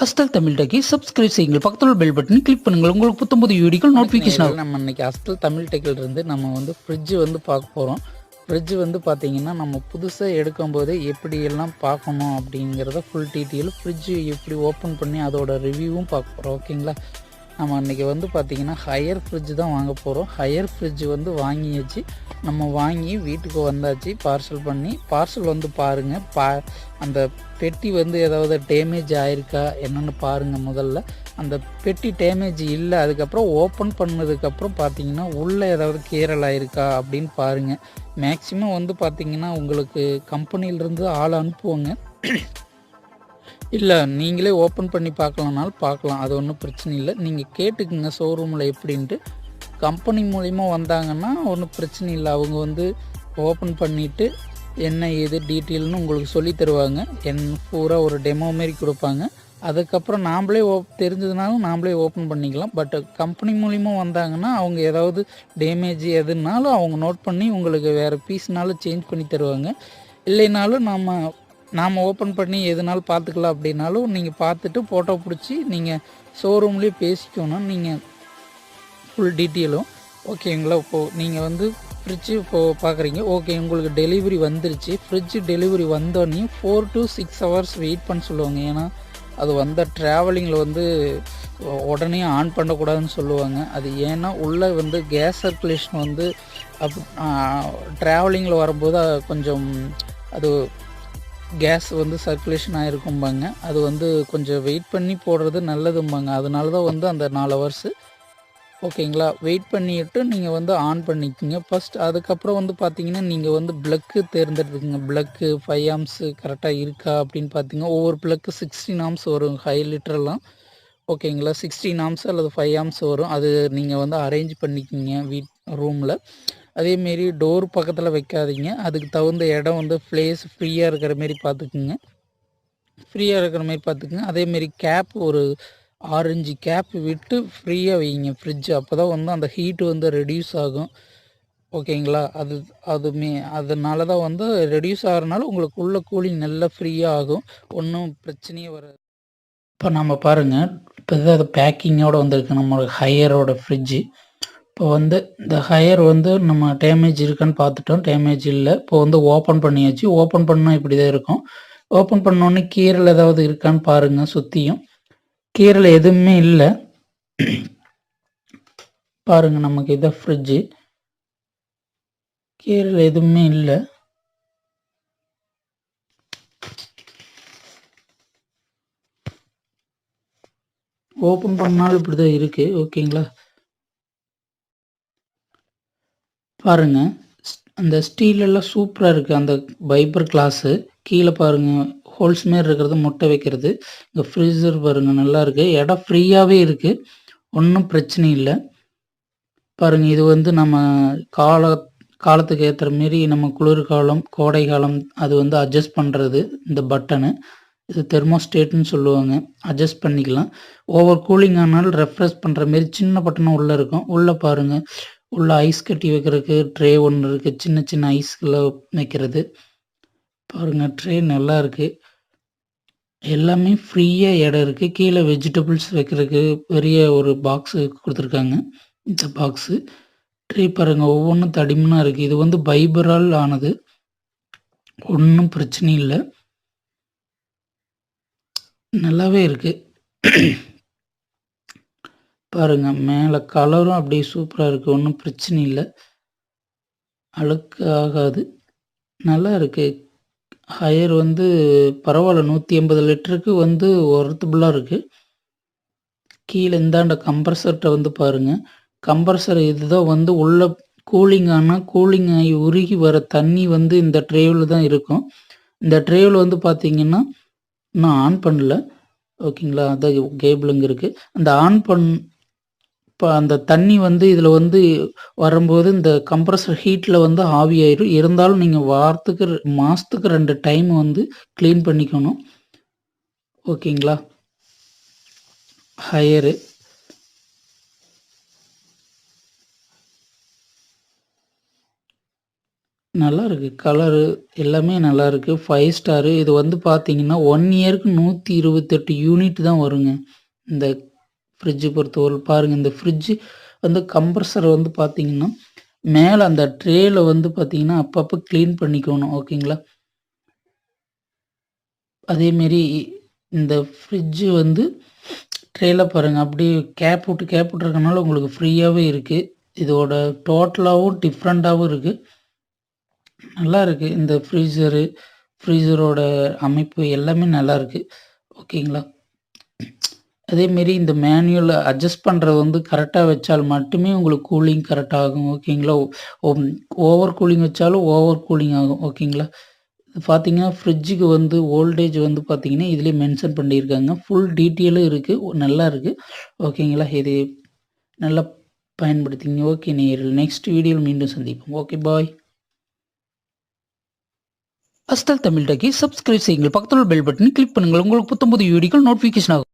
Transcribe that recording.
அஸ்டல் தமிழ் டெக்கை சப்ஸ்கிரைப் செய்யுங்கள். பக்கத்தில் பெல் பட்டனை கிளிக் பண்ணுங்கள். உங்களுக்கு புத்தம்பது வீடியோக்கள் நோட்டிஃபிகேஷன் ஆகும். நம்ம இன்னைக்கு அஸ்டல் தமிழ் டெக்கில் இருந்து நம்ம வந்து ஃப்ரிட்ஜ் வந்து பார்க்க போகிறோம். ஃப்ரிட்ஜ் வந்து பார்த்திங்கன்னா நம்ம புதுசாக எடுக்கும்போது எப்படியெல்லாம் பார்க்கணும் அப்படிங்கிறத ஃபுல் டீட்டெயில் ஃப்ரிட்ஜ் எப்படி ஓப்பன் பண்ணி அதோட ரிவ்யூவும் பார்க்க போகிறோம். ஓகேங்களா? நம்ம அன்றைக்கி வந்து பார்த்திங்கன்னா ஹையர் ஃப்ரிட்ஜ் தான் வாங்க போகிறோம். ஹையர் ஃப்ரிட்ஜ் வந்து வாங்கியாச்சு. நம்ம வாங்கி வீட்டுக்கு வந்தாச்சு. பார்சல் வந்து பாருங்கள். அந்த பெட்டி வந்து ஏதாவது டேமேஜ் ஆகிருக்கா என்னென்னு பாருங்கள். முதல்ல அந்த பெட்டி டேமேஜ் இல்லை, அதுக்கப்புறம் ஓப்பன் பண்ணதுக்கப்புறம் பார்த்தீங்கன்னா உள்ளே ஏதாவது கீறல் ஆகிருக்கா அப்படின்னு பாருங்கள். மேக்ஸிமம் வந்து பார்த்திங்கன்னா உங்களுக்கு கம்பெனியிலேருந்து ஆள் அனுப்புவோங்க. இல்லை நீங்களே ஓப்பன் பண்ணி பார்க்கலனாலும் பார்க்கலாம், அது ஒன்றும் பிரச்சனை இல்லை. நீங்கள் கேட்டுக்குங்க ஷோரூமில் எப்படின்ட்டு. கம்பெனி மூலிமா வந்தாங்கன்னா ஒன்றும் பிரச்சனை இல்லை. அவங்க வந்து ஓப்பன் பண்ணிவிட்டு என்ன ஏது டீட்டெயில்னு உங்களுக்கு சொல்லி தருவாங்க. பூரா ஒரு டெமோ மாரி கொடுப்பாங்க. அதுக்கப்புறம் நாம்ளே தெரிஞ்சதுனாலும் நாம்ளே ஓப்பன் பண்ணிக்கலாம். பட் கம்பெனி மூலிமா வந்தாங்கன்னா அவங்க ஏதாவது டேமேஜ் எதுனாலும் அவங்க நோட் பண்ணி உங்களுக்கு வேறு பீஸ்னாலும் சேஞ்ச் பண்ணி தருவாங்க. இல்லைனாலும் நாம் ஓப்பன் பண்ணி எதுனாலும் பார்த்துக்கலாம். அப்படின்னாலும் நீங்கள் பார்த்துட்டு ஃபோட்டோ பிடிச்சி நீங்கள் ஷோரூம்லேயே பேசிக்கணும். நீங்கள் ஃபுல் டீட்டெயிலும் ஓகேங்களா? இப்போது நீங்கள் வந்து ஃப்ரிட்ஜு இப்போது பார்க்குறீங்க. ஓகே, உங்களுக்கு டெலிவரி வந்துருச்சு. ஃப்ரிட்ஜு டெலிவரி வந்தோடனே 4 to 6 hours வெயிட் பண்ண சொல்லுவாங்க. ஏன்னா அது வந்த ட்ராவலிங்கில் வந்து உடனே ஆன் பண்ணக்கூடாதுன்னு சொல்லுவாங்க. அது ஏன்னா உள்ளே வந்து கேஸ் சர்க்குலேஷன் வந்து ட்ராவலிங்கில் வரும்போது கொஞ்சம் அது கேஸ் வந்து சர்க்குலேஷன் ஆகிருக்கும்பாங்க. அது வந்து கொஞ்சம் வெயிட் பண்ணி போடுறது நல்லதும்பாங்க. அதனால தான் வந்து அந்த 4 hours. ஓகேங்களா? வெயிட் பண்ணிவிட்டு நீங்கள் வந்து ஆன் பண்ணிக்கோங்க ஃபஸ்ட். அதுக்கப்புறம் வந்து பார்த்தீங்கன்னா நீங்கள் வந்து ப்ளக்கு தேர்ந்தெடுத்துக்குங்க. ப்ளக்கு 5 amps கரெக்டாக இருக்கா அப்படின்னு பார்த்தீங்க. ஒவ்வொரு ப்ளக்கு 16 amps வரும். ஹை லிட்டர்லாம் ஓகேங்களா? 16 amps அல்லது 5 amps வரும். அது நீங்கள் வந்து அரேஞ்ச் பண்ணிக்கிங்க ரூமில். அதேமாரி டோர் பக்கத்தில் வைக்காதீங்க. அதுக்கு தகுந்த இடம் வந்து ப்ளேஸ் ஃப்ரீயாக இருக்கிற மாரி பார்த்துக்குங்க. அதேமாரி கேப் ஒரு 6 கேப் விட்டு ஃப்ரீயாக வைங்க ஃப்ரிட்ஜ். அப்போ தான் வந்து அந்த ஹீட்டு வந்து ரெடியூஸ் ஆகும். ஓகேங்களா? அதனால தான் வந்து ரெடியூஸ் ஆகிறனால உங்களுக்கு உள்ள கூலிங் நல்லா ஃப்ரீயாக ஆகும். ஒன்றும் பிரச்சனையே வராது. இப்போ நம்ம பாருங்கள், இப்போ தான் அது பேக்கிங்கோடு வந்திருக்கு நம்மளோட ஹையரோட ஃப்ரிட்ஜு. இப்போ வந்து இந்த ஹையர் வந்து நம்ம டேமேஜ் இருக்கான்னு பார்த்துட்டோம். டேமேஜ் இல்லை. இப்போ வந்து ஓப்பன் பண்ணியாச்சு. ஓப்பன் பண்ணால் இப்படி தான் இருக்கும். ஓப்பன் பண்ணோடனே கீறல் ஏதாவது இருக்கான்னு பாருங்கள். சுற்றியும் கீறல் எதுவுமே இல்லை. பாருங்கள், நமக்கு இதான் ஃப்ரிட்ஜு. கீறல் எதுவுமே இல்லை. ஓப்பன் பண்ணாலும் இப்படி தான் இருக்குது. ஓகேங்களா? பாருங்கள், அந்த ஸ்டீலெல்லாம் சூப்பராக இருக்குது. அந்த ஃபைபர் கிளாஸு கீழே பாருங்கள், ஹோல்ஸ் மாரி இருக்கிறது முட்டை வைக்கிறது. இங்கே ஃப்ரீசர் பாருங்கள், நல்லா இருக்குது. இடம் ஃப்ரீயாகவே இருக்குது. ஒன்றும் பிரச்சனை இல்லை. பாருங்கள், இது வந்து நம்ம காலத்துக்கு ஏற்றுற மாரி நம்ம குளிர்காலம் கோடை காலம் அது வந்து அட்ஜஸ்ட் பண்ணுறது. இந்த பட்டனு இது தெர்மோஸ்டேட்னு சொல்லுவாங்க. அட்ஜஸ்ட் பண்ணிக்கலாம். ஓவர் கூலிங் ஆனாலும் ரெஃப்ரெஷ் பண்ணுற மாரி சின்ன பட்டனும் உள்ளே இருக்கும். உள்ளே பாருங்கள், உள்ள ஐஸ் கட்டி வைக்கிறதுக்கு ட்ரே ஒன்று இருக்குது. சின்ன சின்ன ஐஸ்களை வைக்கிறது. பாருங்கள், ட்ரே நல்லா இருக்குது. எல்லாமே ஃப்ரீயாக இடம் இருக்குது. கீழே வெஜிடபிள்ஸ் வைக்கிறதுக்கு பெரிய ஒரு பாக்ஸு கொடுத்துருக்காங்க. இந்த பாக்ஸு ட்ரே பாருங்கள், ஒவ்வொன்றும் தடிமனாக இருக்குது. இது வந்து ஃபைபரால் ஆனது. ஒன்றும் பிரச்சனை இல்லை, நல்லாவே இருக்குது. பாருங்கள், மேலே கலரும் அப்படியே சூப்பராக இருக்குது. ஒன்றும் பிரச்சனை இல்லை, அழுக்கு ஆகாது, நல்லா இருக்குது. ஹையர் வந்து பரவாயில்ல, 180 லிட்டருக்கு வந்து ஒர்த்தபுளாக இருக்குது. கீழே இந்தாண்ட கம்ப்ரஸர்கிட்ட வந்து பாருங்கள், கம்ப்ரஸர் இதுதான் வந்து உள்ள கூலிங் ஆனால் கூலிங் ஆகி உருகி வர தண்ணி வந்து இந்த ட்ரேவில் தான் இருக்கும். இந்த ட்ரேவில் வந்து பார்த்திங்கன்னா இன்னும் ஆன் பண்ணல. ஓகேங்களா? அதான் கேபிளுங்க இருக்குது. அந்த ஆன் இப்போ அந்த தண்ணி வந்து இதில் வந்து வரும்போது இந்த கம்ப்ரஸர் ஹீட்டில் வந்து ஆவியாயிரும். இருந்தாலும் நீங்கள் மாதத்துக்கு 2 டைம் வந்து க்ளீன் பண்ணிக்கணும். ஓகேங்களா? ஹையரு நல்லா இருக்குது. கலரு எல்லாமே நல்லா இருக்குது. 5 ஸ்டாரு. இது வந்து பார்த்தீங்கன்னா 1 இயருக்கு 128 யூனிட் தான் வருங்க. இந்த ஃப்ரிட்ஜு பொறுத்தவரை பாருங்கள். இந்த ஃப்ரிட்ஜு வந்து கம்ப்ரஸர் வந்து பார்த்தீங்கன்னா மேலே அந்த ட்ரேயில் வந்து பார்த்தீங்கன்னா அப்பப்போ க்ளீன் பண்ணிக்கணும். ஓகேங்களா. அதேமாரி இந்த ஃப்ரிட்ஜு வந்து ட்ரேல பாருங்கள் அப்படியே கேப் விட்டுருக்கனால உங்களுக்கு ஃப்ரீயாகவே இருக்குது. இதோட டோட்டலாகவும் டிஃப்ரெண்ட்டாகவும் இருக்குது. நல்லா இருக்குது. இந்த ஃப்ரீசரோட அமைப்பு எல்லாமே நல்லா இருக்குது. ஓகேங்களா. அதேமாரி இந்த மேனுவல் அட்ஜஸ்ட் பண்ணுறது வந்து கரெக்டாக வச்சால் மட்டுமே உங்களுக்கு கூலிங் கரெக்டாக ஆகும். ஓகேங்களா. ஓவர் கூலிங் வச்சாலும் ஓவர் கூலிங் ஆகும். ஓகேங்களா. பார்த்தீங்கன்னா ஃப்ரிட்ஜுக்கு வந்து வோல்டேஜ் வந்து பார்த்தீங்கன்னா இதிலே மென்ஷன் பண்ணியிருக்காங்க. ஃபுல் டீட்டெயிலும் இருக்குது. நல்லா இருக்குது. ஓகேங்களா. இது நல்லா பயன்படுத்திங்க. ஓகே நேயர்களே, நெக்ஸ்ட் வீடியோவில் மீண்டும் சந்திப்போம். Okay bye. அஸ்தல் தமிழ் டெக்கை சப்ஸ்கிரைப் செய்யுங்கள். பக்கத்தில் பெல் பட்டனை கிளிக் பண்ணுங்கள். உங்களுக்கு புத்தம்புது வீடியோக்கள் நோட்டிஃபிகேஷன் ஆகும்.